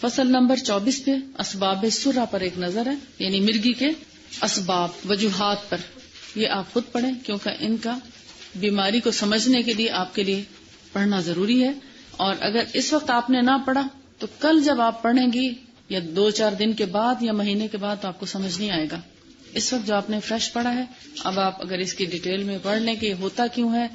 فصل نمبر 24 پہ اسباب سرہ پر ایک نظر ہے، یعنی مرگی کے اسباب، وجوہات پر. یہ آپ خود پڑھیں کیونکہ ان کا بیماری کو سمجھنے کے لیے آپ کے لیے پڑھنا ضروری ہے. اور اگر اس وقت آپ نے نہ پڑھا تو کل جب آپ پڑھیں گی یا 2-4 دن کے بعد یا مہینے کے بعد تو آپ کو سمجھ نہیں آئے گا. اس وقت جو آپ نے فریش پڑھا ہے، اب آپ اگر اس کی ڈیٹیل میں پڑھ لیں کہ یہ ہوتا کیوں ہے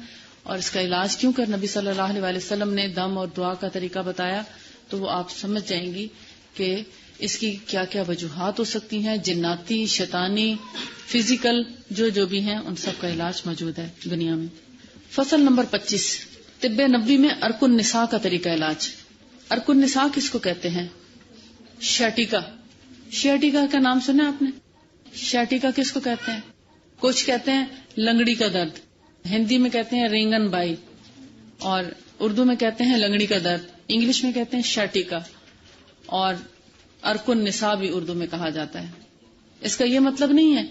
اور اس کا علاج کیوں کر نبی صلی اللہ علیہ وسلم نے دم اور دعا کا طریقہ بتایا، تو وہ آپ سمجھ جائیں گی کہ اس کی کیا کیا وجوہات ہو سکتی ہیں، جناتی، شیطانی، فزیکل، جو بھی ہیں ان سب کا علاج موجود ہے دنیا میں. فصل نمبر 25 طب نبوی میں ارک النساء کا طریقہ علاج. ارک النساء کس کو کہتے ہیں؟ شیٹیکا. شیٹیکا کا نام سنا آپ نے؟ شیٹیکا کس کو کہتے ہیں؟ کچھ کہتے ہیں لنگڑی کا درد، ہندی میں کہتے ہیں رینگن بائی، اور اردو میں کہتے ہیں لنگڑی کا درد، انگلش میں کہتے ہیں شیٹیکا، اور ارک النساء بھی اردو میں کہا جاتا ہے. اس کا یہ مطلب نہیں ہے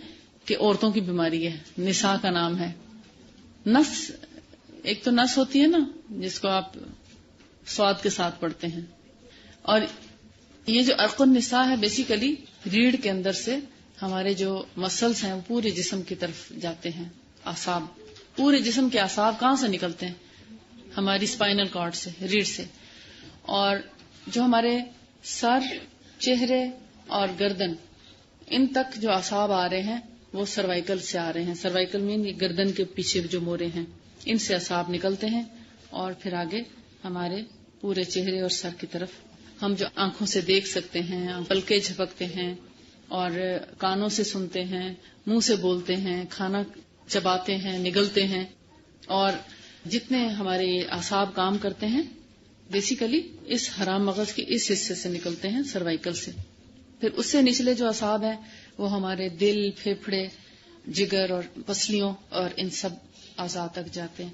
کہ عورتوں کی بیماری ہے، نساء کا نام ہے. نس، ایک تو نس ہوتی ہے نا جس کو آپ سواد کے ساتھ پڑھتے ہیں، اور یہ جو ارک النساء ہے بیسیکلی ریڑھ کے اندر سے ہمارے جو مسلز ہیں وہ پورے جسم کی طرف جاتے ہیں. اعصاب، پورے جسم کے اعصاب کہاں سے نکلتے ہیں؟ ہماری اسپائنل کارڈ سے، ریڑھ سے. اور جو ہمارے سر، چہرے اور گردن، ان تک جو اعصاب آ رہے ہیں وہ سروائیکل سے آ رہے ہیں. سروائیکل میں گردن کے پیچھے جو موڑے ہیں ان سے اعصاب نکلتے ہیں اور پھر آگے ہمارے پورے چہرے اور سر کی طرف. ہم جو آنکھوں سے دیکھ سکتے ہیں، پلکیں جھپکتے ہیں اور کانوں سے سنتے ہیں، منہ سے بولتے ہیں، کھانا چباتے ہیں، نگلتے ہیں، اور جتنے ہمارے اعصاب کام کرتے ہیں بیسیکلی اس حرام مغز کے اس حصے سے نکلتے ہیں، سروائیکل سے. پھر اس سے نچلے جو اعصاب ہیں وہ ہمارے دل، پھیپھڑے، جگر اور پسلیوں اور ان سب اعضاء تک جاتے ہیں.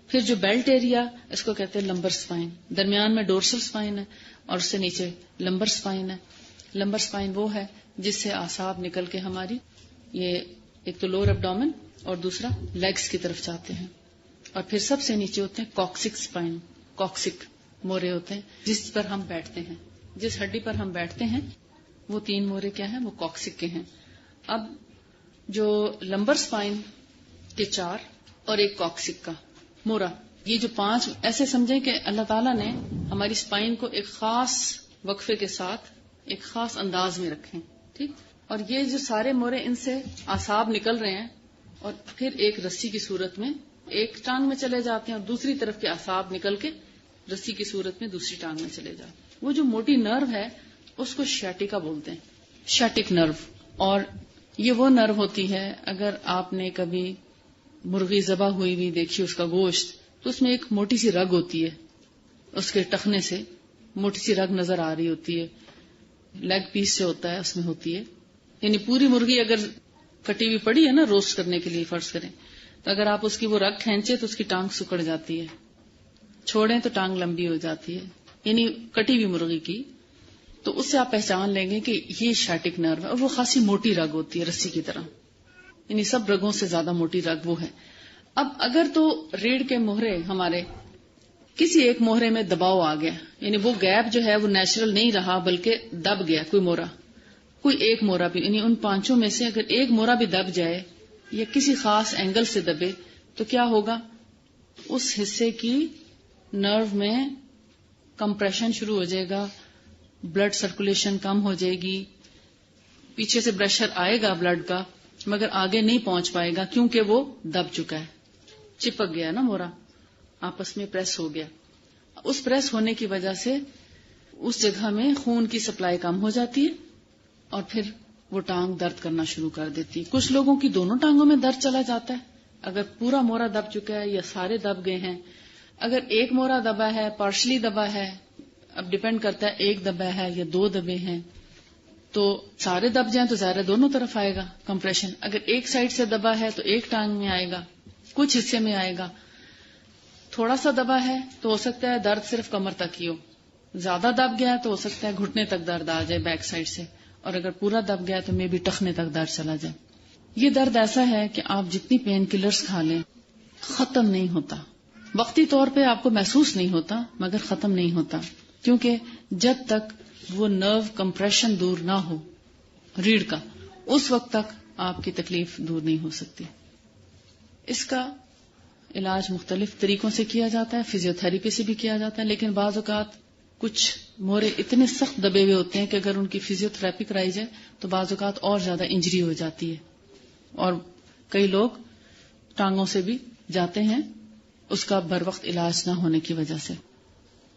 پھر جو بیلٹ ایریا، اس کو کہتے ہیں لمبر سپائن. درمیان میں ڈورسل سپائن ہے اور اس سے نیچے لمبر سپائن ہے. لمبر سپائن وہ ہے جس سے اعصاب نکل کے ہماری یہ ایک تو لور ایبڈومن اور دوسرا لیگز کی طرف جاتے ہیں. اور پھر سب سے نیچے ہوتے ہیں کوکسک سپائن. کوکسک مورے ہوتے ہیں جس پر ہم بیٹھتے ہیں، جس ہڈی پر ہم بیٹھتے ہیں وہ 3 مورے کیا ہیں؟ وہ کوکسک کے ہیں. اب جو لمبر سپائن کے 4 اور ایک کوکسک کا مورا، یہ جو 5 ایسے سمجھیں کہ اللہ تعالیٰ نے ہماری سپائن کو ایک خاص وقفے کے ساتھ ایک خاص انداز میں رکھیں، ٹھیک. اور یہ جو سارے مورے ان سے اعصاب نکل رہے ہیں اور پھر ایک رسی کی صورت میں ایک ٹانگ میں چلے جاتے ہیں اور دوسری طرف کے اعصاب نکل کے رسی کی صورت میں دوسری ٹانگ میں چلے جاتے ہیں. وہ جو موٹی نرو ہے اس کو شیٹیکا بولتے ہیں، شیٹک نرو. اور یہ وہ نرو ہوتی ہے، اگر آپ نے کبھی مرغی ذبح ہوئی بھی دیکھی اس کا گوشت، تو اس میں ایک موٹی سی رگ ہوتی ہے، اس کے ٹخنے سے موٹی سی رگ نظر آ رہی ہوتی ہے، لیگ پیس سے ہوتا ہے، اس میں ہوتی ہے. یعنی پوری مرغی اگر کٹی ہوئی پڑی ہے نا روسٹ کرنے کے لیے فرض کریں، تو اگر آپ اس کی وہ رگ کھینچے تو اس کی ٹانگ سکڑ جاتی ہے، چھوڑیں تو ٹانگ لمبی ہو جاتی ہے، یعنی کٹی ہوئی مرغی کی. تو اس سے آپ پہچان لیں گے کہ یہ شیٹک نرو ہے، اور وہ خاصی موٹی رگ ہوتی ہے رسی کی طرح، یعنی سب رگوں سے زیادہ موٹی رگ وہ ہے. اب اگر تو ریڑھ کے موہرے ہمارے کسی ایک موہرے میں دباؤ آ گیا، یعنی وہ گیپ جو ہے وہ نیچرل نہیں رہا بلکہ دب گیا، کوئی مورا، کوئی ایک مورا بھی، یعنی ان 5 میں سے اگر ایک مورا بھی دب جائے یا کسی خاص اینگل سے دبے تو کیا ہوگا؟ اس حصے کی نرو میں کمپریشن شروع ہو جائے گا، بلڈ سرکولیشن کم ہو جائے گی، پیچھے سے پریشر آئے گا بلڈ کا مگر آگے نہیں پہنچ پائے گا کیونکہ وہ دب چکا ہے، چپک گیا نا مورا، آپس میں پریس ہو گیا. اس پریس ہونے کی وجہ سے اس جگہ میں خون کی سپلائی کم ہو جاتی ہے اور پھر وہ ٹانگ درد کرنا شروع کر دیتی. کچھ لوگوں کی دونوں ٹانگوں میں درد چلا جاتا ہے اگر پورا مورا دب چکا ہے یا سارے دب گئے ہیں. اگر ایک مورا دبا ہے، پارشلی دبا ہے، اب ڈیپینڈ کرتا ہے ایک دبا ہے یا 2 دبے ہیں، تو سارے دب جائیں تو ظاہر دونوں طرف آئے گا کمپریشن. اگر ایک سائڈ سے دبا ہے تو ایک ٹانگ میں آئے گا، کچھ حصے میں آئے گا. تھوڑا سا دبا ہے تو ہو سکتا ہے درد صرف کمر تک ہی ہو، زیادہ دب گیا تو ہو سکتا ہے گھٹنے تک درد آ جائے بیک سائڈ سے، اور اگر پورا دب گیا تو میں بھی ٹخنے تک درد چلا جائے. یہ درد ایسا ہے کہ آپ جتنی پین کلرز کھا لیں ختم نہیں ہوتا. وقتی طور پہ آپ کو محسوس نہیں ہوتا مگر ختم نہیں ہوتا، کیونکہ جب تک وہ نرو کمپریشن دور نہ ہو ریڑھ کا، اس وقت تک آپ کی تکلیف دور نہیں ہو سکتی. اس کا علاج مختلف طریقوں سے کیا جاتا ہے، فزیوتھراپی سے بھی کیا جاتا ہے، لیکن بعض اوقات کچھ مورے اتنے سخت دبے ہوئے ہوتے ہیں کہ اگر ان کی فزیوتھراپی کرائی جائے تو بعض اوقات اور زیادہ انجری ہو جاتی ہے، اور کئی لوگ ٹانگوں سے بھی جاتے ہیں اس کا بر وقت علاج نہ ہونے کی وجہ سے.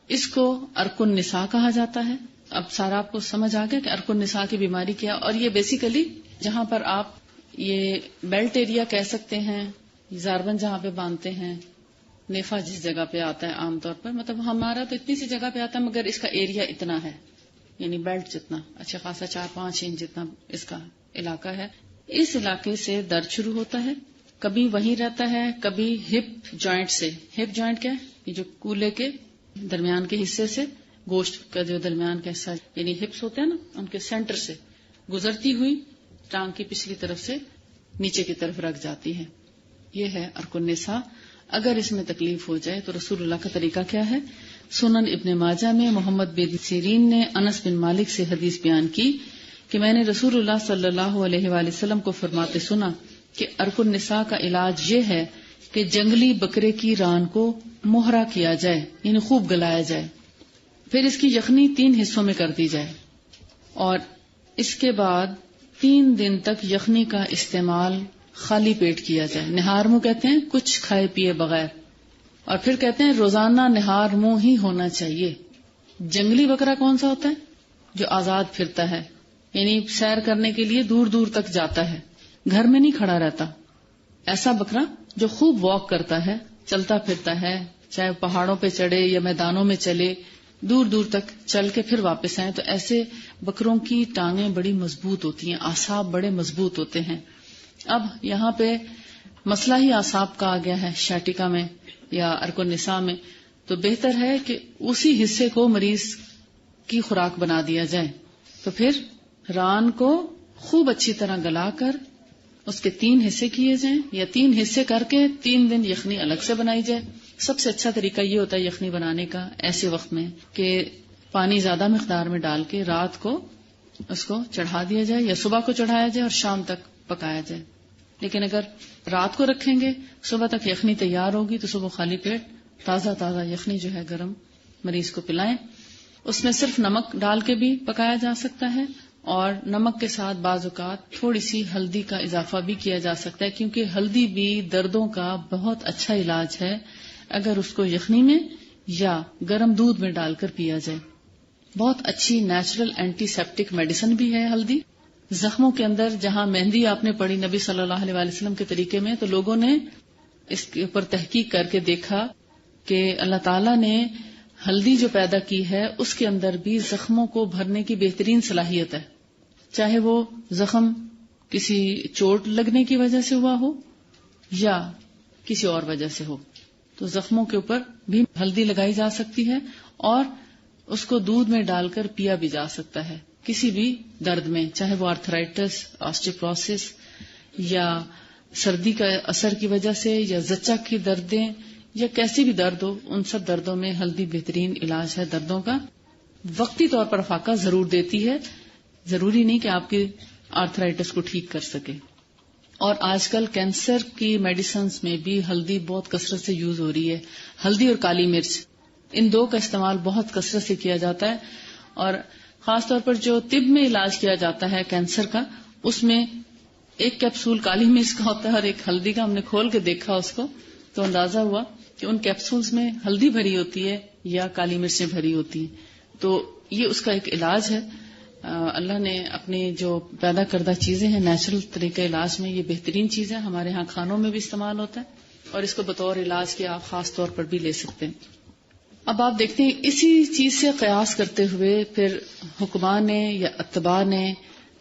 اس کو عرق النساء کہا جاتا ہے. اب سارا آپ کو سمجھ آ گیا کہ عرق النساء کی بیماری کیا، اور یہ بیسیکلی جہاں پر آپ یہ بیلٹ ایریا کہہ سکتے ہیں، زاربن جہاں پہ باندھتے ہیں، نیفا جس جگہ پہ آتا ہے عام طور پر، مطلب ہمارا تو اتنی سی جگہ پہ آتا ہے مگر اس کا ایریا اتنا ہے، یعنی بیلٹ جتنا اچھا خاصا 4-5 انچ جتنا اس کا علاقہ ہے. اس علاقے سے درد شروع ہوتا ہے، کبھی وہیں رہتا ہے، کبھی ہپ جوائنٹ سے. ہپ جوائنٹ کیا ہے؟ یہ جو کولے کے درمیان کے حصے سے گوشت کا جو درمیان کا حصہ یعنی ہپس ہوتے ہیں نا، ان کے سینٹر سے گزرتی ہوئی ٹانگ کی پچھلی طرف سے نیچے کی طرف رکھ جاتی ہے. یہ ہے عرق النساء. اگر اس میں تکلیف ہو جائے تو رسول اللہ کا طریقہ کیا ہے؟ سنن ابن ماجہ میں محمد بن سیرین نے انس بن مالک سے حدیث بیان کی کہ میں نے رسول اللہ صلی اللہ علیہ وآلہ وسلم کو فرماتے سنا کہ عرق النساء کا علاج یہ ہے کہ جنگلی بکرے کی ران کو مہرا کیا جائے، یعنی خوب گلایا جائے، پھر اس کی یخنی 3 حصوں میں کر دی جائے، اور اس کے بعد 3 دن تک یخنی کا استعمال خالی پیٹ کیا جائے. نہار منہ کہتے ہیں کچھ کھائے پیے بغیر، اور پھر کہتے ہیں روزانہ نہار منہ ہی ہونا چاہیے. جنگلی بکرا کون سا ہوتا ہے؟ جو آزاد پھرتا ہے، یعنی سیر کرنے کے لیے دور دور تک جاتا ہے، گھر میں نہیں کھڑا رہتا. ایسا بکرا جو خوب واک کرتا ہے، چلتا پھرتا ہے، چاہے پہاڑوں پہ چڑھے یا میدانوں میں چلے، دور دور تک چل کے پھر واپس آئیں. تو ایسے بکروں کی ٹانگیں بڑی مضبوط ہوتی ہیں، اعصاب بڑے مضبوط ہوتے ہیں. اب یہاں پہ مسئلہ ہی اعصاب کا آ گیا ہے شیٹکا میں یا عرق النساء میں، تو بہتر ہے کہ اسی حصے کو مریض کی خوراک بنا دیا جائے. تو پھر ران کو خوب اچھی طرح گلا کر اس کے 3 حصے کیے جائیں، یا 3 حصے کر کے 3 دن یخنی الگ سے بنائی جائے. سب سے اچھا طریقہ یہ ہوتا ہے یخنی بنانے کا ایسے وقت میں کہ پانی زیادہ مقدار میں ڈال کے رات کو اس کو چڑھا دیا جائے، یا صبح کو چڑھایا جائے اور شام تک پکایا جائے. لیکن اگر رات کو رکھیں گے صبح تک یخنی تیار ہوگی تو صبح خالی پیٹ تازہ یخنی جو ہے گرم مریض کو پلائیں. اس میں صرف نمک ڈال کے بھی پکایا جا سکتا ہے، اور نمک کے ساتھ بعض اوقات تھوڑی سی ہلدی کا اضافہ بھی کیا جا سکتا ہے، کیونکہ ہلدی بھی دردوں کا بہت اچھا علاج ہے اگر اس کو یخنی میں یا گرم دودھ میں ڈال کر پیا جائے. بہت اچھی نیچرل اینٹی سیپٹک میڈیسن بھی ہے ہلدی. زخموں کے اندر جہاں مہندی آپ نے پڑھی نبی صلی اللہ علیہ وآلہ وسلم کے طریقے میں، تو لوگوں نے اس کے اوپر تحقیق کر کے دیکھا کہ اللہ تعالیٰ نے ہلدی جو پیدا کی ہے اس کے اندر بھی زخموں کو بھرنے کی بہترین صلاحیت ہے، چاہے وہ زخم کسی چوٹ لگنے کی وجہ سے ہوا ہو یا کسی اور وجہ سے ہو. تو زخموں کے اوپر بھی ہلدی لگائی جا سکتی ہے، اور اس کو دودھ میں ڈال کر پیا بھی جا سکتا ہے کسی بھی درد میں، چاہے وہ آرتھرائٹس، آسٹیوپروسس یا سردی کا اثر کی وجہ سے، یا زچہ کی دردیں، یا کیسی بھی درد ہو. ان سب دردوں میں ہلدی بہترین علاج ہے دردوں کا. وقتی طور پر فاقہ ضرور دیتی ہے، ضروری نہیں کہ آپ کی آرتھرائٹس کو ٹھیک کر سکے. اور آج کل کینسر کی میڈیسنز میں بھی ہلدی بہت کثرت سے یوز ہو رہی ہے. ہلدی اور کالی مرچ، ان 2 کا استعمال بہت کثرت سے کیا جاتا ہے. اور خاص طور پر جو طب میں علاج کیا جاتا ہے کینسر کا، اس میں ایک کیپسول کالی مرچ کا ہوتا ہے اور ایک ہلدی کا. ہم نے کھول کے دیکھا اس کو تو اندازہ ہوا کہ ان کیپسولز میں ہلدی بھری ہوتی ہے یا کالی مرچیں بھری ہوتی ہیں. تو یہ اس کا ایک علاج ہے. اللہ نے اپنی جو پیدا کردہ چیزیں ہیں نیچرل طریقہ علاج میں یہ بہترین چیز ہے. ہمارے ہاں کھانوں میں بھی استعمال ہوتا ہے، اور اس کو بطور علاج کے آپ خاص طور پر بھی لے سکتے ہیں. اب آپ دیکھتے ہیں اسی چیز سے قیاس کرتے ہوئے پھر حکماء نے یا اتباع نے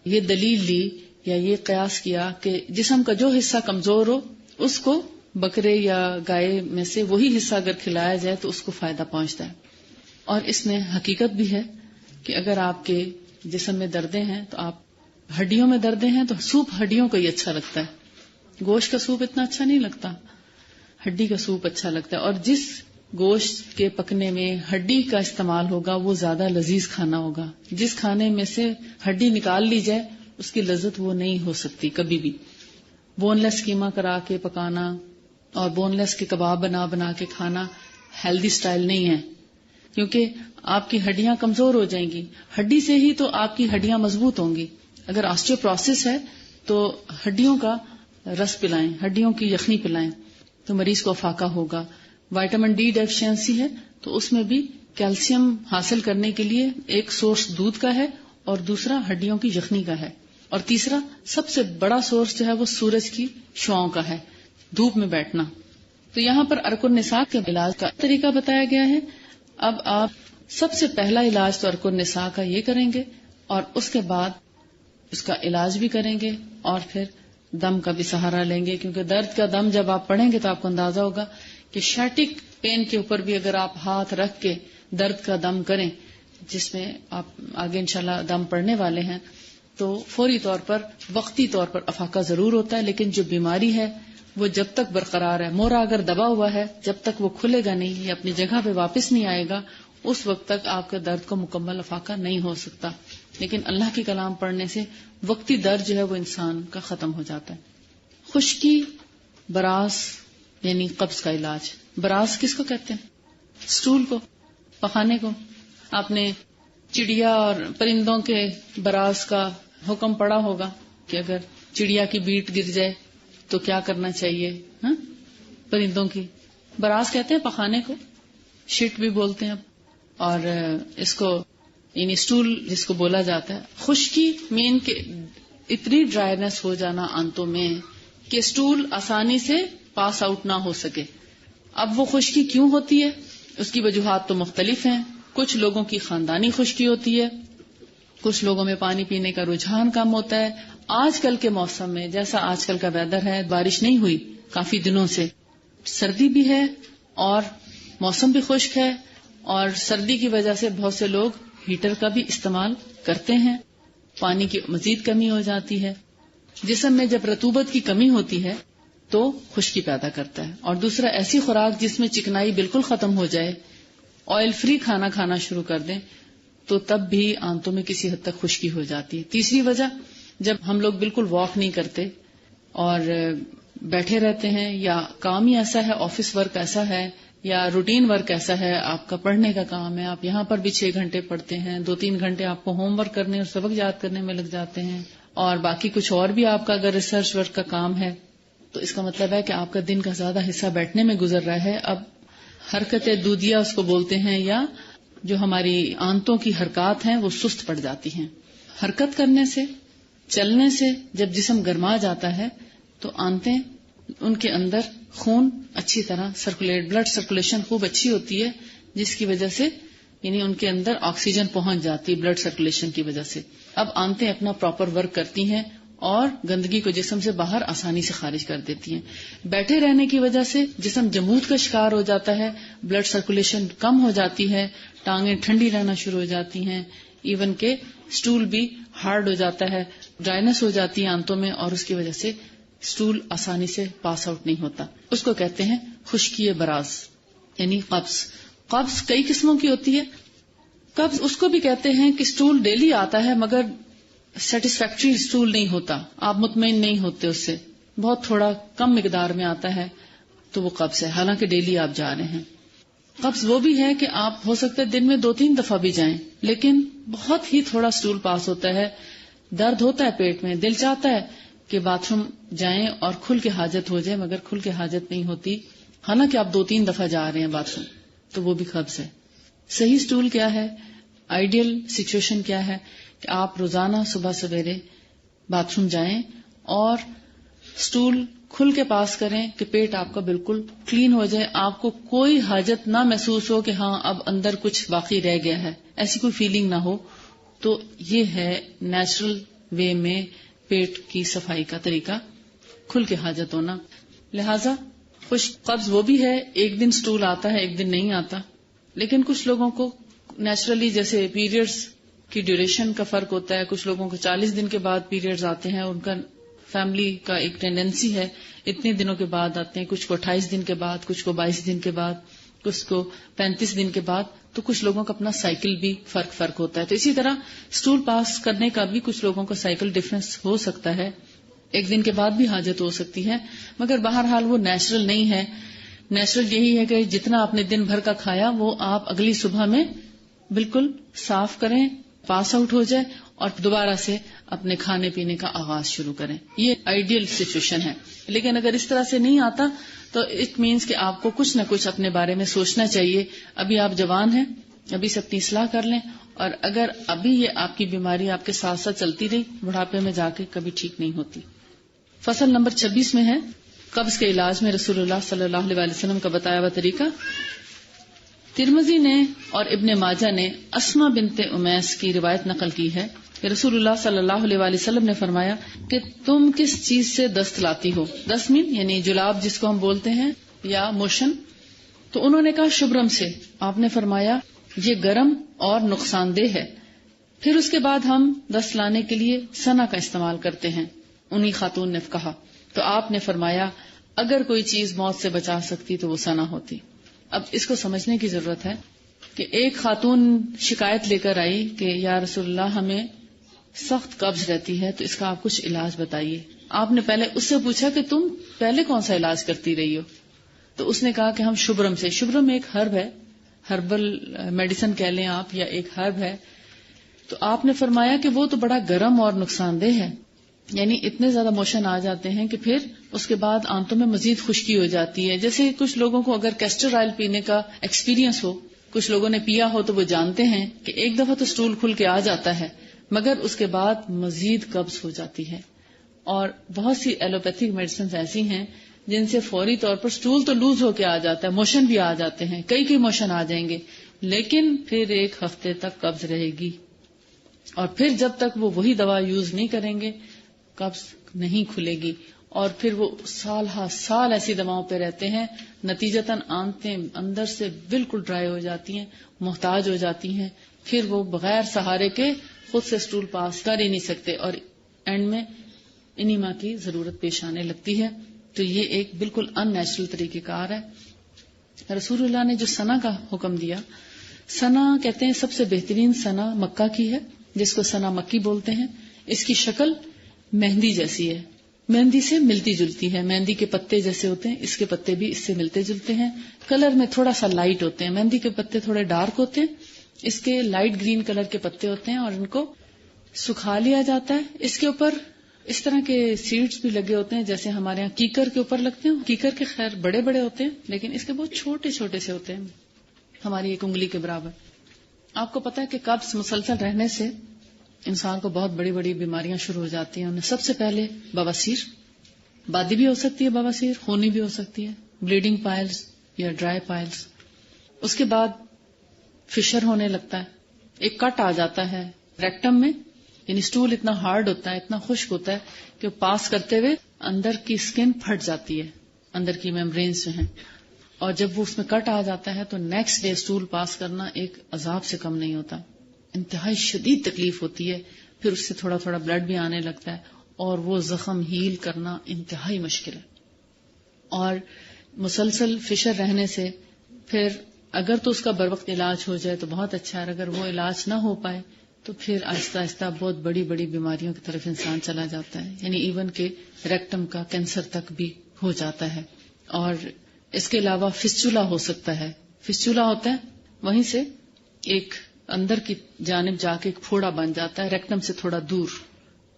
یہ دلیل لی یا یہ قیاس کیا کہ جسم کا جو حصہ کمزور ہو اس کو بکرے یا گائے میں سے وہی حصہ اگر کھلایا جائے تو اس کو فائدہ پہنچتا ہے. اور اس میں حقیقت بھی ہے کہ اگر آپ کے جسم میں دردیں ہیں تو آپ ہڈیوں میں دردیں ہیں تو سوپ ہڈیوں کا ہی اچھا لگتا ہے، گوشت کا سوپ اتنا اچھا نہیں لگتا، ہڈی کا سوپ اچھا لگتا ہے. اور جس گوشت کے پکنے میں ہڈی کا استعمال ہوگا وہ زیادہ لذیذ کھانا ہوگا. جس کھانے میں سے ہڈی نکال لی جائے اس کی لذت وہ نہیں ہو سکتی کبھی بھی. بون لیس قیمہ کرا کے پکانا اور بون لیس کے کباب بنا بنا کے کھانا ہیلدی سٹائل نہیں ہے، کیونکہ آپ کی ہڈیاں کمزور ہو جائیں گی. ہڈی سے ہی تو آپ کی ہڈیاں مضبوط ہوں گی. اگر آسٹیوپروسس ہے تو ہڈیوں کا رس پلائیں، ہڈیوں کی یخنی پلائیں تو مریض کو افاقہ ہوگا. وائٹامن ڈی ڈیفیشنسی ہے تو اس میں بھی کیلشیم حاصل کرنے کے لیے ایک سورس دودھ کا ہے اور دوسرا ہڈیوں کی یخنی کا ہے، اور تیسرا سب سے بڑا سورس جو ہے وہ سورج کی شعاؤں کا ہے، دھوپ میں بیٹھنا. تو یہاں پر ارک النساء کے علاج کا طریقہ بتایا گیا ہے. اب آپ سب سے پہلا علاج تو ارک النساء کا یہ کریں گے اور اس کے بعد اس کا علاج بھی کریں گے اور پھر دم کا بھی سہارا لیں گے، کیونکہ درد کا دم جب آپ پڑھیں گے تو آپ کو اندازہ ہوگا کہ شیٹک پین کے اوپر بھی اگر آپ ہاتھ رکھ کے درد کا دم کریں، جس میں آپ آگے انشاءاللہ دم پڑھنے والے ہیں، تو فوری طور پر وقتی طور پر افاقہ ضرور ہوتا ہے، لیکن جو بیماری ہے وہ جب تک برقرار ہے، مورا اگر دبا ہوا ہے جب تک وہ کھلے گا نہیں یا اپنی جگہ پہ واپس نہیں آئے گا اس وقت تک آپ کے درد کو مکمل افاقہ نہیں ہو سکتا. لیکن اللہ کی کلام پڑھنے سے وقتی درد جو ہے وہ انسان کا ختم ہو جاتا ہے. خشکی، براس یعنی قبض کا علاج. براس کس کو کہتے ہیں؟ سٹول کو، پخانے کو. آپ نے چڑیا اور پرندوں کے براس کا حکم پڑا ہوگا کہ اگر چڑیا کی بیٹ گر جائے تو کیا کرنا چاہیے. پرندوں کی براس کہتے ہیں پخانے کو، شٹ بھی بولتے ہیں. اور اس کو یعنی سٹول جس کو بولا جاتا ہے. خشکی مین کے اتنی ڈرائنس ہو جانا آنتوں میں کہ سٹول آسانی سے پاس آؤٹ نہ ہو سکے. اب وہ خشکی کیوں ہوتی ہے؟ اس کی وجوہات تو مختلف ہیں. کچھ لوگوں کی خاندانی خشکی ہوتی ہے، کچھ لوگوں میں پانی پینے کا رجحان کم ہوتا ہے. آج کل کے موسم میں جیسا آج کل کا ویدر ہے، بارش نہیں ہوئی کافی دنوں سے، سردی بھی ہے اور موسم بھی خشک ہے، اور سردی کی وجہ سے بہت سے لوگ ہیٹر کا بھی استعمال کرتے ہیں. پانی کی مزید کمی ہو جاتی ہے. جسم میں جب رطوبت کی کمی ہوتی ہے تو خشکی پیدا کرتا ہے. اور دوسرا ایسی خوراک جس میں چکنائی بالکل ختم ہو جائے، آئل فری کھانا کھانا شروع کر دیں تو تب بھی آنتوں میں کسی حد تک خشکی ہو جاتی ہے. تیسری وجہ، جب ہم لوگ بالکل واک نہیں کرتے اور بیٹھے رہتے ہیں، یا کام ہی ایسا ہے، آفس ورک ایسا ہے یا روٹین ورک ایسا ہے، آپ کا پڑھنے کا کام ہے، آپ یہاں پر بھی 6 گھنٹے پڑھتے ہیں، 2-3 گھنٹے آپ کو ہوم ورک کرنے اور سبق یاد کرنے میں لگ جاتے ہیں، اور باقی کچھ اور بھی آپ کا اگر ریسرچ ورک کا کام ہے، تو اس کا مطلب ہے کہ آپ کا دن کا زیادہ حصہ بیٹھنے میں گزر رہا ہے. اب حرکت دودیا اس کو بولتے ہیں، یا جو ہماری آنتوں کی حرکات ہیں وہ سست پڑ جاتی ہیں. حرکت کرنے سے، چلنے سے جب جسم گرما جاتا ہے تو آنتیں، ان کے اندر خون اچھی طرح سرکولیٹ، بلڈ سرکولیشن خوب اچھی ہوتی ہے، جس کی وجہ سے یعنی ان کے اندر آکسیجن پہنچ جاتی ہے بلڈ سرکولیشن کی وجہ سے. اب آنتیں اپنا پراپر ورک کرتی ہیں اور گندگی کو جسم سے باہر آسانی سے خارج کر دیتی ہیں. بیٹھے رہنے کی وجہ سے جسم جمود کا شکار ہو جاتا ہے، بلڈ سرکولیشن کم ہو جاتی ہے، ٹانگیں ٹھنڈی رہنا شروع ہو جاتی ہیں، ایون کہ سٹول بھی ہارڈ ہو جاتا ہے، ڈرائنس ہو جاتی ہے آنتوں میں، اور اس کی وجہ سے سٹول آسانی سے پاس آؤٹ نہیں ہوتا. اس کو کہتے ہیں خشکی براز یعنی قبض. قبض کئی قسموں کی ہوتی ہے. قبض اس کو بھی کہتے ہیں کہ سٹول ڈیلی آتا ہے مگر سیٹسفیکٹری سٹول نہیں ہوتا، آپ مطمئن نہیں ہوتے اس سے، بہت تھوڑا کم مقدار میں آتا ہے تو وہ قبض ہے، حالانکہ ڈیلی آپ جا رہے ہیں. قبض وہ بھی ہے کہ آپ ہو سکتا ہے دن میں 2-3 دفعہ بھی جائیں لیکن بہت ہی تھوڑا سٹول پاس ہوتا ہے، درد ہوتا ہے پیٹ میں، دل چاہتا ہے کہ باتھ روم جائیں اور کھل کے حاجت ہو جائے مگر کھل کے حاجت نہیں ہوتی، حالانکہ آپ 2-3 دفعہ جا رہے ہیں باتھ روم، تو وہ بھی قبض ہے. صحیح سٹول کیا ہے؟ آئیڈیل سچویشن کیا ہے کہ آپ روزانہ صبح سویرے باتھ روم جائیں اور سٹول کھل کے پاس کریں کہ پیٹ آپ کا بالکل کلین ہو جائے، آپ کو کوئی حاجت نہ محسوس ہو کہ ہاں اب اندر کچھ باقی رہ گیا ہے، ایسی کوئی فیلنگ نہ ہو. تو یہ ہے نیچرل وے میں پیٹ کی صفائی کا طریقہ، کھل کے حاجت ہونا. لہذا خشک قبض وہ بھی ہے، ایک دن سٹول آتا ہے ایک دن نہیں آتا. لیکن کچھ لوگوں کو نیچرلی، جیسے پیریڈز کی ڈیوریشن کا فرق ہوتا ہے، کچھ لوگوں کو 40 دن کے بعد پیریڈز آتے ہیں، ان کا فیملی کا ایک ٹینڈنسی ہے اتنے دنوں کے بعد آتے ہیں، کچھ کو 28 دن کے بعد، کچھ کو 22 دن کے بعد، کچھ کو 35 دن کے بعد، تو کچھ لوگوں کا اپنا سائیکل بھی فرق ہوتا ہے. تو اسی طرح اسٹول پاس کرنے کا بھی کچھ لوگوں کا سائیکل ڈفرینس ہو سکتا ہے، ایک دن کے بعد بھی حاجت ہو سکتی ہے، مگر بہرحال وہ نیچرل نہیں ہے. نیچرل یہی ہے کہ جتنا آپ نے دن بھر کا کھایا وہ آپ اگلی صبح میں بالکل صاف کریں، پاس آؤٹ ہو جائے اور دوبارہ سے اپنے کھانے پینے کا آغاز شروع کریں. یہ آئیڈیل سچویشن ہے. لیکن اگر اس طرح سے نہیں آتا تو اٹ مینس کہ آپ کو کچھ نہ کچھ اپنے بارے میں سوچنا چاہیے. ابھی آپ جوان ہیں، ابھی سے اپنی اصلاح کر لیں، اور اگر ابھی یہ آپ کی بیماری آپ کے ساتھ ساتھ چلتی رہی، بڑھاپے میں جا کے کبھی ٹھیک نہیں ہوتی. فصل نمبر 26 میں ہے قبض کے علاج میں رسول اللہ صلی اللہ علیہ وسلم کا بتایا ہوا طریقہ. ترمذی نے اور ابن ماجہ نے اسما بنت امیس کی روایت نقل کی ہے کہ رسول اللہ صلی اللہ علیہ وآلہ وسلم نے فرمایا کہ تم کس چیز سے دست لاتی ہو؟ دست مین یعنی جلاب جس کو ہم بولتے ہیں یا موشن. تو انہوں نے کہا شبرم سے. آپ نے فرمایا یہ گرم اور نقصان دہ ہے. پھر اس کے بعد ہم دست لانے کے لیے سنا کا استعمال کرتے ہیں. انہی خاتون نے کہا تو آپ نے فرمایا اگر کوئی چیز موت سے بچا سکتی تو وہ سنا ہوتی. اب اس کو سمجھنے کی ضرورت ہے کہ ایک خاتون شکایت لے کر آئی کہ یا رسول اللہ ہمیں سخت قبض رہتی ہے، تو اس کا آپ کچھ علاج بتائیے. آپ نے پہلے اس سے پوچھا کہ تم پہلے کون سا علاج کرتی رہی ہو؟ تو اس نے کہا کہ ہم شبرم سے. شبرم ایک ہرب ہے، ہربل میڈیسن کہہ لیں آپ، یا ایک ہرب ہے. تو آپ نے فرمایا کہ وہ تو بڑا گرم اور نقصان دہ ہے، یعنی اتنے زیادہ موشن آ جاتے ہیں کہ پھر اس کے بعد آنتوں میں مزید خشکی ہو جاتی ہے. جیسے کچھ لوگوں کو اگر کیسٹر آئل پینے کا ایکسپیرینس ہو، کچھ لوگوں نے پیا ہو تو وہ جانتے ہیں کہ ایک دفعہ تو اسٹول کھل کے آ جاتا ہے مگر اس کے بعد مزید قبض ہو جاتی ہے. اور بہت سی ایلوپیتھک میڈیسنز ایسی ہیں جن سے فوری طور پر اسٹول تو لوز ہو کے آ جاتا ہے، موشن بھی آ جاتے ہیں، کئی موشن آ جائیں گے، لیکن پھر ایک ہفتے تک قبض رہے گی. اور پھر جب تک وہ وہی دوا یوز نہیں کریں گے قبض نہیں کھلے گی. اور پھر وہ سال ہا سال ایسی دواؤں پہ رہتے ہیں، نتیجتاً آنتیں اندر سے بالکل ڈرائی ہو جاتی ہیں، محتاج ہو جاتی ہیں. پھر وہ بغیر سہارے کے خود سے اسٹول پاس کر ہی نہیں سکتے اور اینڈ میں انیما کی ضرورت پیش آنے لگتی ہے. تو یہ ایک بالکل ان نیچرل طریقہ کار ہے. رسول اللہ نے جو سنا کا حکم دیا، سنا کہتے ہیں سب سے بہترین سنا مکہ کی ہے جس کو سنا مکی بولتے ہیں. اس کی شکل مہندی جیسی ہے، مہندی سے ملتی جلتی ہے. مہندی کے پتے جیسے ہوتے ہیں اس کے پتے بھی اس سے ملتے جلتے ہیں. کلر میں تھوڑا سا لائٹ ہوتے ہیں، مہندی کے پتے تھوڑے ڈارک ہوتے ہیں، اس کے لائٹ گرین کلر کے پتے ہوتے ہیں اور ان کو سکھا لیا جاتا ہے. اس کے اوپر اس طرح کے سیڈز بھی لگے ہوتے ہیں جیسے ہمارے ہاں کیکر کے اوپر لگتے ہیں. کیکر کے خیر بڑے بڑے ہوتے ہیں لیکن اس کے بہت چھوٹے چھوٹے سے ہوتے ہیں، ہماری ایک انگلی کے برابر. آپ کو پتا ہے کہ قبض مسلسل رہنے سے انسان کو بہت بڑی بڑی بیماریاں شروع ہو جاتی ہیں. انہیں سب سے پہلے بواسیر، بادی بھی ہو سکتی ہے، بواسیر خونی بھی ہو سکتی ہے، بلیڈنگ پائلز یا ڈرائی پائلز. اس کے بعد فشر ہونے لگتا ہے، ایک کٹ آ جاتا ہے ریکٹم میں، یعنی اسٹول اتنا ہارڈ ہوتا ہے، اتنا خشک ہوتا ہے کہ پاس کرتے ہوئے اندر کی سکن پھٹ جاتی ہے، اندر کی میمبرینز جو ہیں. اور جب وہ اس میں کٹ آ جاتا ہے تو نیکسٹ ڈے اسٹول پاس کرنا ایک عذاب سے کم نہیں ہوتا. انتہائی شدید تکلیف ہوتی ہے. پھر اس سے تھوڑا تھوڑا بلڈ بھی آنے لگتا ہے اور وہ زخم ہیل کرنا انتہائی مشکل ہے. اور مسلسل فشر رہنے سے پھر اگر تو اس کا بروقت علاج ہو جائے تو بہت اچھا ہے، اگر وہ علاج نہ ہو پائے تو پھر آہستہ آہستہ بہت بڑی بڑی بیماریوں کی طرف انسان چلا جاتا ہے، یعنی ایون کہ ریکٹم کا کینسر تک بھی ہو جاتا ہے. اور اس کے علاوہ فسچولا ہو سکتا ہے. فسچولا ہوتا ہے وہیں سے ایک اندر کی جانب جا کے ایک پھوڑا بن جاتا ہے، ریکٹم سے تھوڑا دور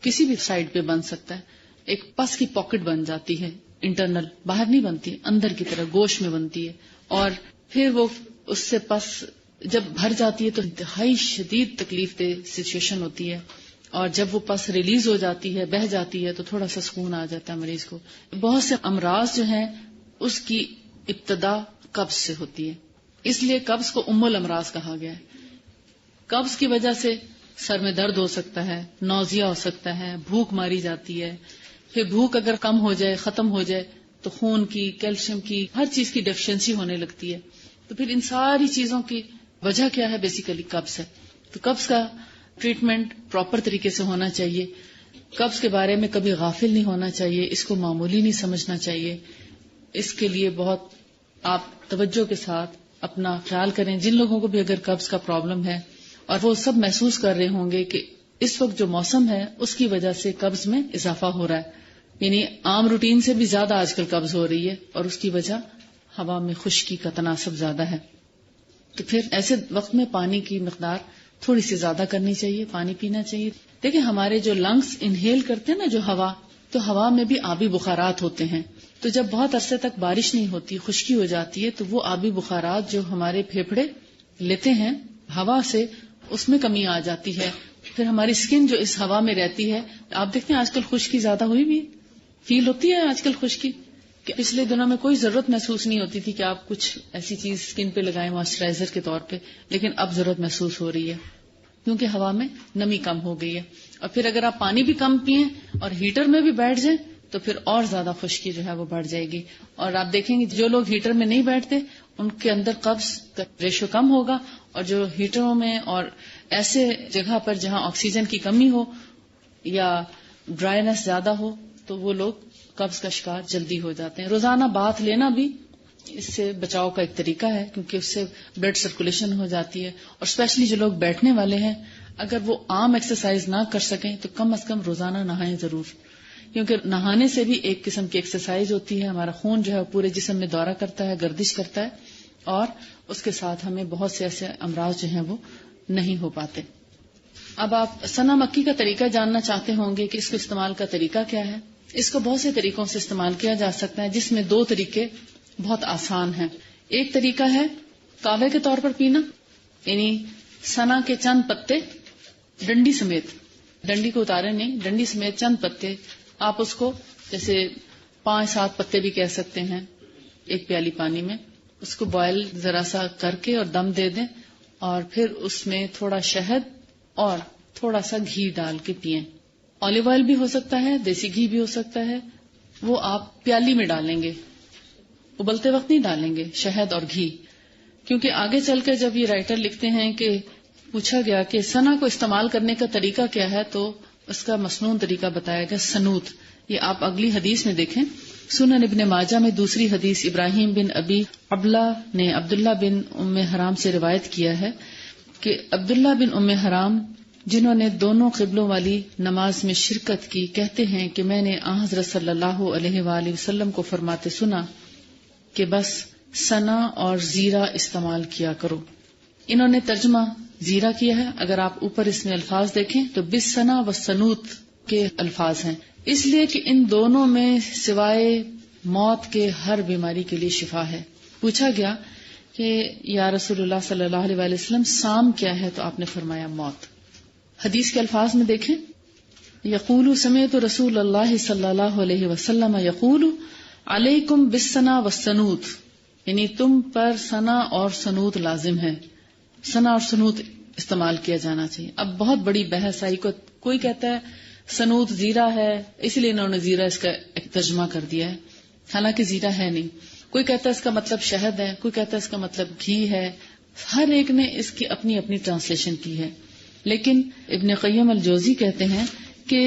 کسی بھی سائڈ پہ بن سکتا ہے. ایک پس کی پاکٹ بن جاتی ہے، انٹرنل، باہر نہیں بنتی، اندر کی طرح گوشت میں بنتی ہے. اور پھر وہ اس سے پس جب بھر جاتی ہے تو انتہائی شدید تکلیف دہ سچویشن ہوتی ہے. اور جب وہ پس ریلیز ہو جاتی ہے، بہہ جاتی ہے تو تھوڑا سا سکون آ جاتا ہے مریض کو. بہت سے امراض جو ہیں اس کی ابتدا قبض سے ہوتی ہے، اس لیے قبض کو ام الامراض کہا گیا ہے. قبض کی وجہ سے سر میں درد ہو سکتا ہے، نوزیا ہو سکتا ہے، بھوک ماری جاتی ہے. پھر بھوک اگر کم ہو جائے، ختم ہو جائے تو خون کی، کیلشیم کی، ہر چیز کی ڈیفیشنسی ہونے لگتی ہے. تو پھر ان ساری چیزوں کی وجہ کیا ہے؟ بیسیکلی قبض ہے. تو قبض کا ٹریٹمنٹ پراپر طریقے سے ہونا چاہیے. قبض کے بارے میں کبھی غافل نہیں ہونا چاہیے، اس کو معمولی نہیں سمجھنا چاہیے. اس کے لیے بہت آپ توجہ کے ساتھ اپنا خیال کریں. جن لوگوں کو بھی اگر قبض کا پرابلم ہے اور وہ سب محسوس کر رہے ہوں گے کہ اس وقت جو موسم ہے اس کی وجہ سے قبض میں اضافہ ہو رہا ہے، یعنی عام روٹین سے بھی زیادہ آج کل قبض ہو رہی ہے، اور اس کی وجہ ہوا میں خشکی کا تناسب زیادہ ہے، تو پھر ایسے وقت میں پانی کی مقدار تھوڑی سی زیادہ کرنی چاہیے، پانی پینا چاہیے. دیکھیں ہمارے جو لنگس انہیل کرتے ہیں نا جو ہوا، تو ہوا میں بھی آبی بخارات ہوتے ہیں. تو جب بہت عرصے تک بارش نہیں ہوتی، خشکی ہو جاتی ہے، تو وہ آبی بخارات جو ہمارے پھیپھڑے لیتے ہیں ہوا سے، اس میں کمی آ جاتی ہے. پھر ہماری اسکن جو اس ہوا میں رہتی ہے، آپ دیکھتے ہیں آج کل خشکی زیادہ ہوئی بھی فیل ہوتی ہے آج کل خشکی، کہ پچھلے دنوں میں کوئی ضرورت محسوس نہیں ہوتی تھی کہ آپ کچھ ایسی چیز اسکن پہ لگائیں موئسچرائزر کے طور پہ، لیکن اب ضرورت محسوس ہو رہی ہے کیونکہ ہوا میں نمی کم ہو گئی ہے. اور پھر اگر آپ پانی بھی کم پئیں اور ہیٹر میں بھی بیٹھ جائیں تو پھر اور زیادہ خشکی جو ہے وہ بڑھ جائے گی. اور آپ دیکھیں گے جو لوگ ہیٹر میں نہیں بیٹھتے ان کے اندر قبض کا ریشو کم ہوگا، اور جو ہیٹروں میں اور ایسے جگہ پر جہاں آکسیجن کی کمی ہو یا ڈرائینس زیادہ ہو تو وہ لوگ قبض کا شکار جلدی ہو جاتے ہیں. روزانہ باتھ لینا بھی اس سے بچاؤ کا ایک طریقہ ہے، کیونکہ اس سے بلڈ سرکولیشن ہو جاتی ہے. اور اسپیشلی جو لوگ بیٹھنے والے ہیں، اگر وہ عام ایکسرسائز نہ کر سکیں تو کم از کم روزانہ نہائیں ضرور، کیونکہ نہانے سے بھی ایک قسم کی ایکسرسائز ہوتی ہے. ہمارا خون جو ہے پورے جسم میں دورہ کرتا ہے، گردش کرتا ہے، اور اس کے ساتھ ہمیں بہت سے ایسے امراض جو ہیں وہ نہیں ہو پاتے. اب آپ سنا مکی کا طریقہ جاننا چاہتے ہوں گے کہ اس کو استعمال کا طریقہ کیا ہے. اس کو بہت سے طریقوں سے استعمال کیا جا سکتا ہے، جس میں 2 طریقے بہت آسان ہیں. ایک طریقہ ہے کاوے کے طور پر پینا، یعنی سنا کے چند پتے ڈنڈی سمیت، ڈنڈی کو اتارے نہیں، ڈنڈی سمیت چند پتے، آپ اس کو جیسے 5-7 پتے بھی کہہ سکتے ہیں، ایک پیالی پانی میں اس کو بوائل ذرا سا کر کے اور دم دے دیں، اور پھر اس میں تھوڑا شہد اور تھوڑا سا گھی ڈال کے پئیں. آلیو آئل بھی ہو سکتا ہے، دیسی گھی بھی ہو سکتا ہے، وہ آپ پیالی میں ڈالیں گے، ابلتے وقت نہیں ڈالیں گے شہد اور گھی. کیونکہ آگے چل کر جب یہ رائٹر لکھتے ہیں کہ پوچھا گیا کہ سنا کو استعمال کرنے کا طریقہ کیا ہے، تو اس کا مسنون طریقہ بتایا گیا سنوت. یہ آپ اگلی حدیث میں دیکھیں، سنن ابن ماجہ میں دوسری حدیث ابراہیم بن ابی عبلہ نے عبداللہ بن ام حرام سے روایت کیا ہے کہ عبداللہ بن ام حرام جنہوں نے دونوں قبلوں والی نماز میں شرکت کی کہتے ہیں کہ میں نے آن حضرت صلی اللہ علیہ وآلہ وسلم کو فرماتے سنا کہ بس سنا اور زیرہ استعمال کیا کرو. انہوں نے ترجمہ زیرہ کیا ہے، اگر آپ اوپر اس میں الفاظ دیکھیں تو بس سنا و سنوت کے الفاظ ہیں، اس لیے کہ ان دونوں میں سوائے موت کے ہر بیماری کے لیے شفا ہے. پوچھا گیا کہ یا رسول اللہ صلی اللہ علیہ وآلہ وسلم سام کیا ہے، تو آپ نے فرمایا موت. حدیث کے الفاظ میں دیکھیں، یقول سمعت رسول اللہ صلی اللہ علیہ وسلم یقول علیکم بالسنا والسنوت، یعنی تم پر سنا اور سنوت لازم ہے، سنا اور سنوت استعمال کیا جانا چاہیے. اب بہت بڑی بحث آئی، کوئی کہتا ہے سنوت زیرہ ہے اس لیے انہوں نے زیرہ اس کا ایک ترجمہ کر دیا ہے، حالانکہ زیرہ ہے نہیں. کوئی کہتا ہے اس کا مطلب شہد ہے، کوئی کہتا ہے اس کا مطلب گھی ہے. ہر ایک نے اس کی اپنی اپنی ٹرانسلیشن کی ہے. لیکن ابن قیم الجوزی کہتے ہیں کہ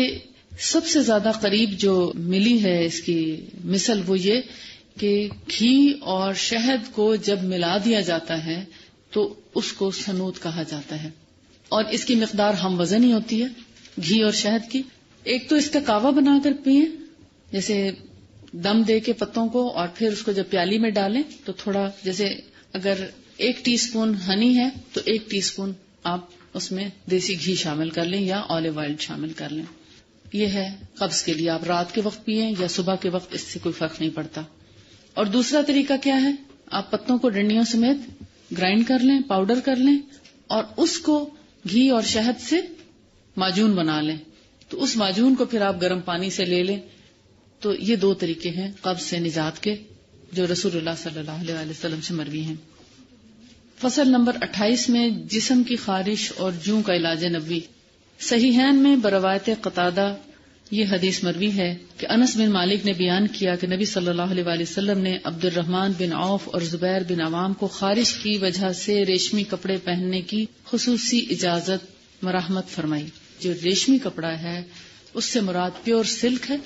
سب سے زیادہ قریب جو ملی ہے اس کی مثل وہ یہ کہ گھی اور شہد کو جب ملا دیا جاتا ہے تو اس کو سنوت کہا جاتا ہے، اور اس کی مقدار ہم وزن ہی ہوتی ہے گھی اور شہد کی. ایک تو اس کا کہوہ بنا کر پئیں، جیسے دم دے کے پتوں کو، اور پھر اس کو جب پیالی میں ڈالیں تو تھوڑا، جیسے اگر 1 ٹی اسپون ہنی ہے تو 1 ٹی اسپون آپ اس میں دیسی گھی شامل کر لیں یا آلیو آئل شامل کر لیں. یہ ہے قبض کے لیے، آپ رات کے وقت پئیں یا صبح کے وقت، اس سے کوئی فرق نہیں پڑتا. اور دوسرا طریقہ کیا ہے، آپ پتوں کو ڈنڈیوں سمیت گرائنڈ کر لیں، پاؤڈر کر لیں، اور اس کو گھی اور شہد سے معجون بنا لیں. تو اس معجون کو پھر آپ گرم پانی سے لے لیں. تو یہ 2 طریقے ہیں قبض سے نجات کے جو رسول اللہ صلی اللہ علیہ وسلم سے مروی ہیں. فصل نمبر 28 میں جسم کی خارش اور جوں کا علاج نبوی. صحیحین میں بروایت قتادہ یہ حدیث مروی ہے کہ انس بن مالک نے بیان کیا کہ نبی صلی اللہ علیہ وآلہ وسلم نے عبد الرحمن بن عوف اور زبیر بن عوام کو خارش کی وجہ سے ریشمی کپڑے پہننے کی خصوصی اجازت مرحمت فرمائی. جو ریشمی کپڑا ہے اس سے مراد پیور سلک ہے،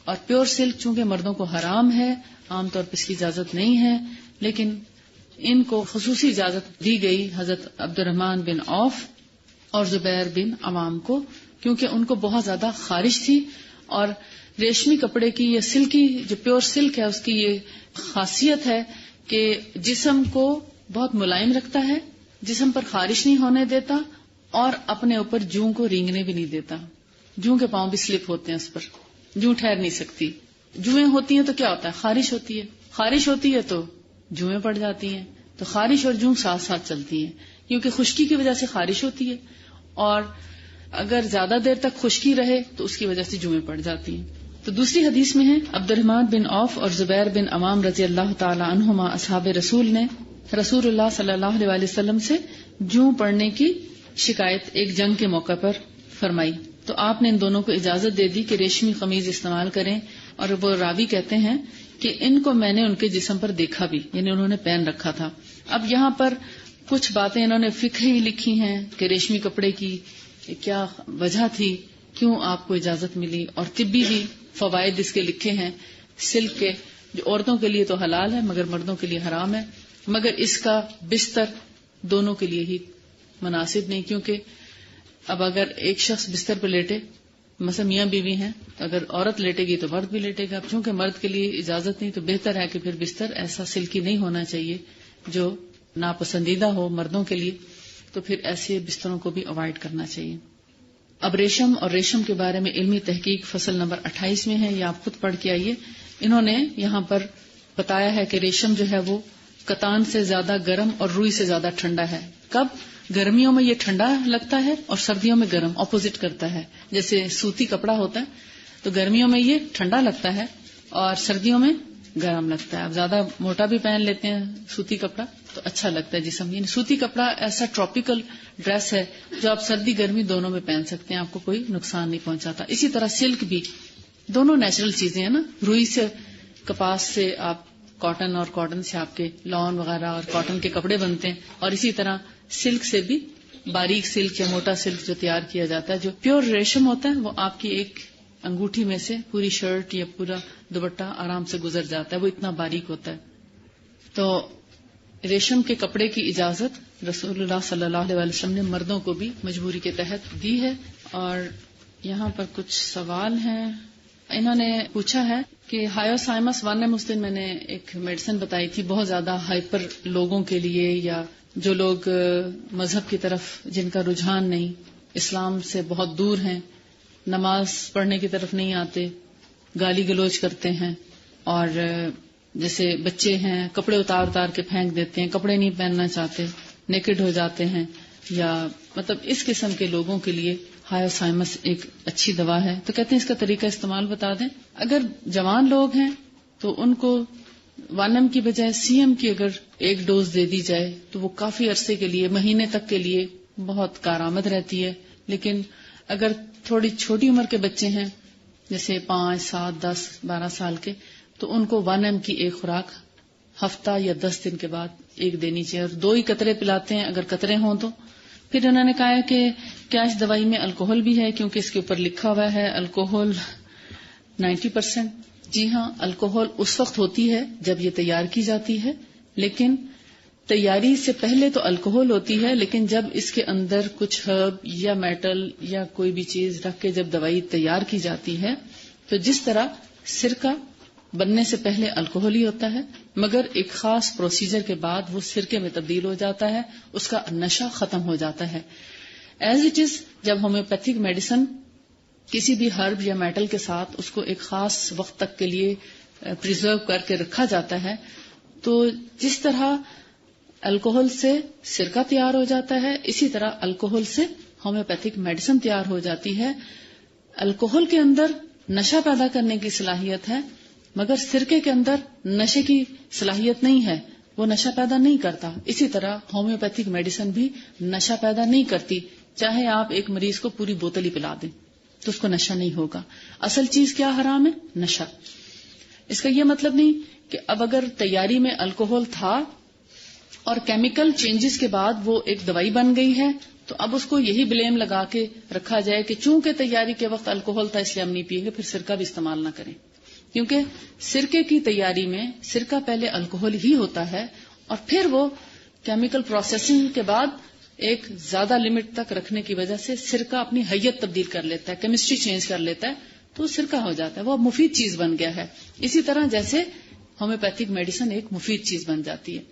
اور پیور سلک چونکہ مردوں کو حرام ہے، عام طور پر اس کی اجازت نہیں ہے، لیکن ان کو خصوصی اجازت دی گئی حضرت عبد الرحمن بن عوف اور زبیر بن عوام کو، کیونکہ ان کو بہت زیادہ خارش تھی، اور ریشمی کپڑے کی یہ سلکی جو پیور سلک ہے اس کی یہ خاصیت ہے کہ جسم کو بہت ملائم رکھتا ہے، جسم پر خارش نہیں ہونے دیتا، اور اپنے اوپر جوں کو رینگنے بھی نہیں دیتا. جوں کے پاؤں بھی سلپ ہوتے ہیں اس پر، جوں ٹھہر نہیں سکتی. جوئیں ہوتی ہیں تو کیا ہوتا ہے؟ خارش ہوتی ہے، خارش ہوتی ہے تو جوئیں پڑ جاتی ہیں. تو خارش اور جوں ساتھ ساتھ چلتی ہیں، کیونکہ خشکی کی وجہ سے خارش ہوتی ہے، اور اگر زیادہ دیر تک خشکی رہے تو اس کی وجہ سے جوئیں پڑ جاتی ہیں. تو دوسری حدیث میں ہے عبد الرحمن بن عوف اور زبیر بن عوام رضی اللہ تعالی عنہما اصحاب رسول نے رسول اللہ صلی اللہ علیہ وسلم سے جوں پڑنے کی شکایت ایک جنگ کے موقع پر فرمائی. تو آپ نے ان دونوں کو اجازت دے دی کہ ریشمی قمیض استعمال کریں، اور وہ راوی کہتے ہیں کہ ان کو میں نے ان کے جسم پر دیکھا بھی، یعنی انہوں نے پہن رکھا تھا. اب یہاں پر کچھ باتیں انہوں نے فقہی لکھی ہیں کہ ریشمی کپڑے کی کیا وجہ تھی، کیوں آپ کو اجازت ملی، اور طبی بھی فوائد اس کے لکھے ہیں. سلک کے جو عورتوں کے لیے تو حلال ہے مگر مردوں کے لیے حرام ہے، مگر اس کا بستر دونوں کے لیے ہی مناسب نہیں، کیونکہ اب اگر ایک شخص بستر پر لیٹے، مثلا میاں بیوی ہیں، اگر عورت لیٹے گی تو مرد بھی لیٹے گا. چونکہ مرد کے لیے اجازت نہیں تو بہتر ہے کہ پھر بستر ایسا سلکی نہیں ہونا چاہیے جو ناپسندیدہ ہو مردوں کے لیے، تو پھر ایسے بستروں کو بھی اوائڈ کرنا چاہیے. اب ریشم اور ریشم کے بارے میں علمی تحقیق فصل نمبر 28 میں ہے، یہ آپ خود پڑھ کے آئیے. انہوں نے یہاں پر بتایا ہے کہ ریشم جو ہے وہ کتان سے زیادہ گرم اور روئی سے زیادہ ٹھنڈا ہے. کب؟ گرمیوں میں یہ ٹھنڈا لگتا ہے اور سردیوں میں گرم، اپوزٹ کرتا ہے. جیسے سوتی کپڑا ہوتا ہے تو گرمیوں میں یہ ٹھنڈا لگتا ہے اور سردیوں میں گرم لگتا ہے. اب زیادہ موٹا بھی پہن لیتے ہیں سوتی کپڑا تو اچھا لگتا ہے جسم. یعنی سوتی کپڑا ایسا ٹراپیکل ڈریس ہے جو آپ سردی گرمی دونوں میں پہن سکتے ہیں، آپ کو کوئی نقصان نہیں پہنچاتا. اسی طرح سلک بھی، دونوں نیچرل چیزیں ہیں نا، روئی سے، کپاس سے آپ کاٹن، اور کاٹن سے آپ کے لون وغیرہ اور کاٹن کے کپڑے بنتے ہیں، اور اسی طرح سلک سے بھی باریک سلک یا موٹا سلک جو تیار کیا جاتا ہے. جو پیور ریشم ہوتا ہے وہ آپ کی ایک انگوٹھی میں سے پوری شرٹ یا پورا دوپٹہ آرام سے گزر جاتا ہے، وہ اتنا باریک ہوتا ہے. تو ریشم کے کپڑے کی اجازت رسول اللہ صلی اللہ علیہ وسلم نے مردوں کو بھی مجبوری کے تحت دی ہے. اور یہاں پر کچھ سوال ہیں. انہوں نے پوچھا ہے کہ ہائیوسائمس ون مسلم، میں نے ایک میڈیسن بتائی تھی بہت زیادہ ہائپر لوگوں کے لیے، یا جو لوگ مذہب کی طرف جن کا رجحان نہیں، اسلام سے بہت دور ہیں، نماز پڑھنے کی طرف نہیں آتے، گالی گلوچ کرتے ہیں، اور جیسے بچے ہیں کپڑے اتار اتار کے پھینک دیتے ہیں، کپڑے نہیں پہننا چاہتے، نیکڈ ہو جاتے ہیں، یا مطلب اس قسم کے لوگوں کے لیے ہائیوسائمس ایک اچھی دوا ہے. تو کہتے ہیں اس کا طریقہ استعمال بتا دیں. اگر جوان لوگ ہیں تو ان کو 1 کی بجائے CM کی اگر ایک ڈوز دے دی جائے تو وہ کافی عرصے کے لیے، مہینے تک کے لیے بہت کارآمد رہتی ہے. لیکن اگر تھوڑی چھوٹی عمر کے بچے ہیں جیسے 5, 7, 10, 12 سال کے، تو ان کو 1 کی ایک خوراک ہفتہ یا 10 دن کے بعد ایک دینی چاہیے، اور 2 ہی قطرے پلاتے ہیں اگر قطرے ہوں تو. پھر انہوں نے کہا ہے کہ کیا اس دوائی میں الکوہل بھی ہے، کیونکہ اس کے اوپر لکھا ہوا ہے الکوہل 90%. جی ہاں، الکوہل اس وقت ہوتی ہے جب یہ تیار کی جاتی ہے، لیکن تیاری سے پہلے تو الکوہل ہوتی ہے، لیکن جب اس کے اندر کچھ ہرب یا میٹل یا کوئی بھی چیز رکھ کے جب دوائی تیار کی جاتی ہے تو جس طرح سرکہ بننے سے پہلے الکوہل ہی ہوتا ہے، مگر ایک خاص پروسیجر کے بعد وہ سرکے میں تبدیل ہو جاتا ہے، اس کا نشہ ختم ہو جاتا ہے. ایز اٹ از جب ہومیوپیتھک میڈیسن کسی بھی ہرب یا میٹل کے ساتھ اس کو ایک خاص وقت تک کے لیے پریزرو کر کے رکھا جاتا ہے، تو جس طرح الکوہل سے سرکہ تیار ہو جاتا ہے اسی طرح الکوہل سے ہومیوپیتھک میڈیسن تیار ہو جاتی ہے. الکوہل کے اندر نشہ پیدا کرنے کی صلاحیت ہے، مگر سرکے کے اندر نشے کی صلاحیت نہیں ہے، وہ نشہ پیدا نہیں کرتا. اسی طرح ہومیوپیتھک میڈیسن بھی نشہ پیدا نہیں کرتی، چاہے آپ ایک مریض کو پوری بوتل ہی پلا دیں تو اس کو نشہ نہیں ہوگا. اصل چیز کیا حرام ہے؟ نشہ. اس کا یہ مطلب نہیں کہ اب اگر تیاری میں الکوہل تھا اور کیمیکل چینجز کے بعد وہ ایک دوائی بن گئی ہے تو اب اس کو یہی بلیم لگا کے رکھا جائے کہ چونکہ تیاری کے وقت الکوہل تھا اس لیے ہم نہیں پیئیں گے، پھر سرکہ بھی استعمال نہ کریں. کیونکہ سرکے کی تیاری میں سرکہ پہلے الکوہل ہی ہوتا ہے اور پھر وہ کیمیکل پروسیسنگ کے بعد ایک زیادہ لمٹ تک رکھنے کی وجہ سے سرکہ اپنی حیت تبدیل کر لیتا ہے، کیمسٹری چینج کر لیتا ہے، تو وہ سرکہ ہو جاتا ہے، وہ مفید چیز بن گیا ہے. اسی طرح جیسے ہومیوپیتھک میڈیسن ایک مفید چیز بن جاتی ہے.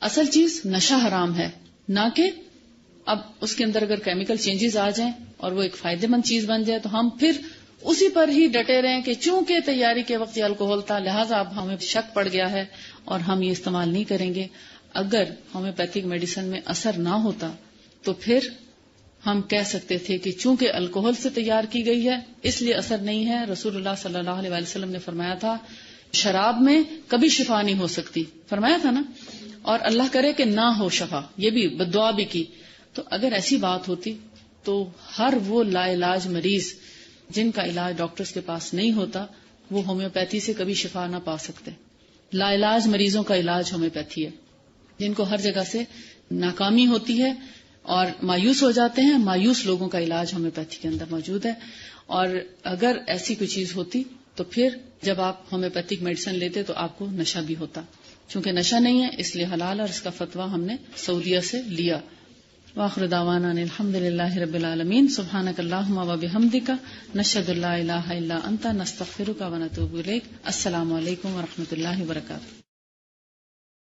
اصل چیز نشہ حرام ہے، نہ کہ اب اس کے اندر اگر کیمیکل چینجز آ جائیں اور وہ ایک فائدے مند چیز بن جائے تو ہم پھر اسی پر ہی ڈٹے رہیں کہ چونکہ تیاری کے وقت یہ الکوہول تھا لہٰذا اب ہمیں شک پڑ گیا ہے اور ہم یہ استعمال نہیں کریں گے. اگر ہومیوپیتھک میڈیسن میں اثر نہ ہوتا تو پھر ہم کہہ سکتے تھے کہ چونکہ الکوہول سے تیار کی گئی ہے اس لیے اثر نہیں ہے. رسول اللہ صلی اللہ علیہ وسلم نے فرمایا تھا شراب میں کبھی شفا نہیں ہو سکتی، فرمایا تھا نا، اور اللہ کرے کہ نہ ہو شفا، یہ بھی بد دعا بھی کی. تو اگر ایسی بات ہوتی تو ہر وہ لا علاج مریض جن کا علاج ڈاکٹرز کے پاس نہیں ہوتا وہ ہومیوپیتھی سے کبھی شفا نہ پا سکتے. لا علاج مریضوں کا علاج ہومیوپیتھی ہے، جن کو ہر جگہ سے ناکامی ہوتی ہے اور مایوس ہو جاتے ہیں، مایوس لوگوں کا علاج ہومیوپیتھی کے اندر موجود ہے. اور اگر ایسی کوئی چیز ہوتی تو پھر جب آپ ہومیوپیتھک میڈیسن لیتے تو آپ کو نشہ بھی ہوتا. چونکہ نشہ نہیں ہے اس لیے حلال، اور اس کا فتویٰ ہم نے سعودیہ سے لیا. وآخر دعوانا الحمد للہ رب العالمین. سبحانک اللہم و بحمدک نشہد ان لا الہ الا انت نستغفرک و نتوب الیک. السلام علیکم و رحمۃ اللہ وبرکاتہ.